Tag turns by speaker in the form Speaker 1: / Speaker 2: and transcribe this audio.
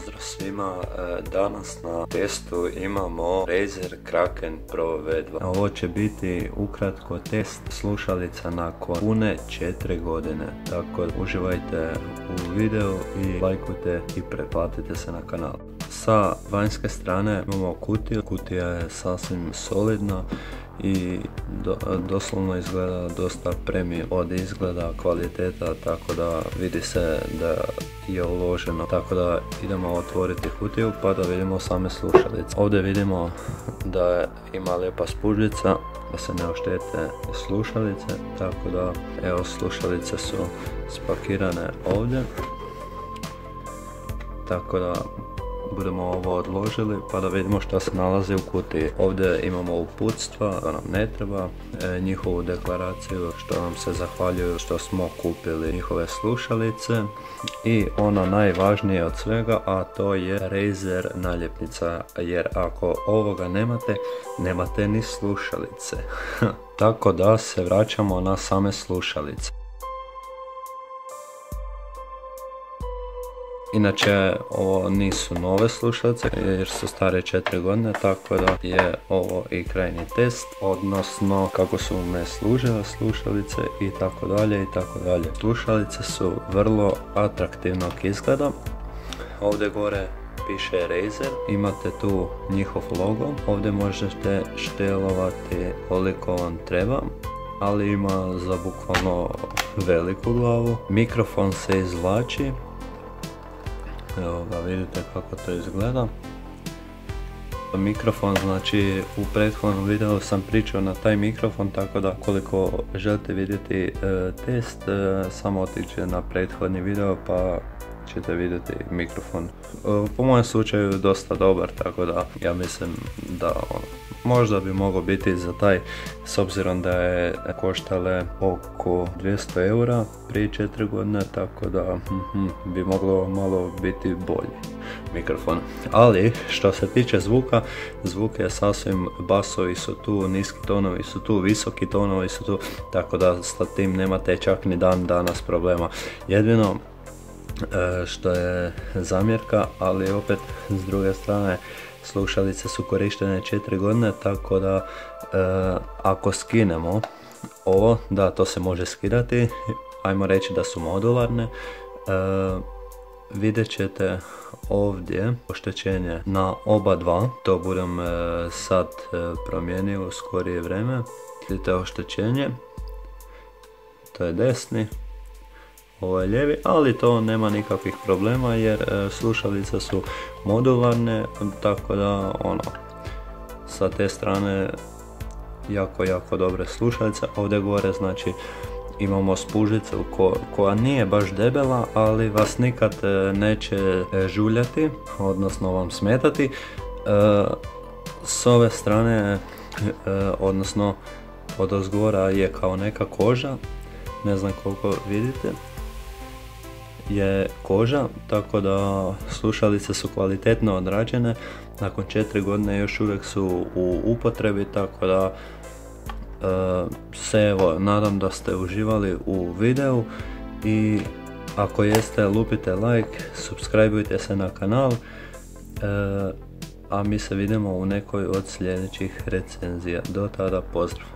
Speaker 1: pozdrav svima, danas na testu imamo Razer Kraken Pro V2. Ovo će biti ukratko test slušalica nakon pune 4 godine, tako uživajte u videu i lajkujte i pretplatite se na kanal. Sa vanjske strane imamo kutiju, kutija je sasvim solidna i doslovno izgleda dosta premium od izgleda, kvaliteta, tako da vidi se da je uloženo. Tako da idemo otvoriti kutiju pa da vidimo same slušalice. Ovdje vidimo da ima lijepa spužvica da se ne oštete slušalice, tako da evo slušalice su spakirane ovdje, tako da budemo ovo odložili pa da vidimo što se nalazi u kutiji. Ovdje imamo uputstva, to nam ne treba, njihovu deklaraciju što nam se zahvaljuju što smo kupili njihove slušalice i ono najvažnije od svega, a to je Razer naljepnica, jer ako ovoga nemate ni slušalice. Tako da se vraćamo na same slušalice. Inače, ovo nisu nove slušalice jer su stare 4 godine, tako da je ovo i krajnji test, odnosno kako su me služile slušalice i tako dalje i tako dalje. Slušalice su vrlo atraktivnog izgleda. Ovdje gore piše Razer, imate tu njihov logo, ovdje možete štelovati koliko vam treba, ali ima za bukvalno veliku glavu. Mikrofon se izvlači. Evo ga, vidite kako to izgleda. Mikrofon, znači u prethodnom videu sam pričao na taj mikrofon, tako da koliko želite vidjeti test, samo otiđite na prethodni video pa ćete vidjeti mikrofon. Po mojem slučaju dosta dobar, tako da ja mislim da možda bi mogao biti za taj, s obzirom da je koštale oko 200 eura prije 4 godine, tako da bi moglo malo biti bolji mikrofon. Ali što se tiče zvuka, zvuk je sasvim, basovi su tu, niski tonovi su tu, visoki tonovi su tu, tako da sa tim nemate čak ni dan danas problema. Jedino što je zamjerka, ali opet s druge strane slušalice su korištene 4 godine, tako da ako skinemo ovo, da, to se može skidati, ajmo reći da su modularne, vidjet ćete ovdje oštećenje na oba dva, to budem sad promijenio u skorije vrijeme. Vidite oštećenje, to je desni, ovo je lijevi, ali to nema nikakvih problema jer slušalice su modularne, tako da sa te strane jako dobre slušalice. Ovdje gore znači imamo spužicu koja nije baš debela, ali vas nikad neće žuljati, odnosno vam smetati. S ove strane, odnosno od ozgora je kao neka koža, ne znam koliko vidite, je koža, tako da slušalice su kvalitetno odrađene, nakon 4 godine još uvijek su u upotrebi, tako da se evo, nadam da ste uživali u videu i ako jeste, lupite like, subscribeujte se na kanal, a mi se vidimo u nekoj od sljedećih recenzija. Do tada, pozdrav!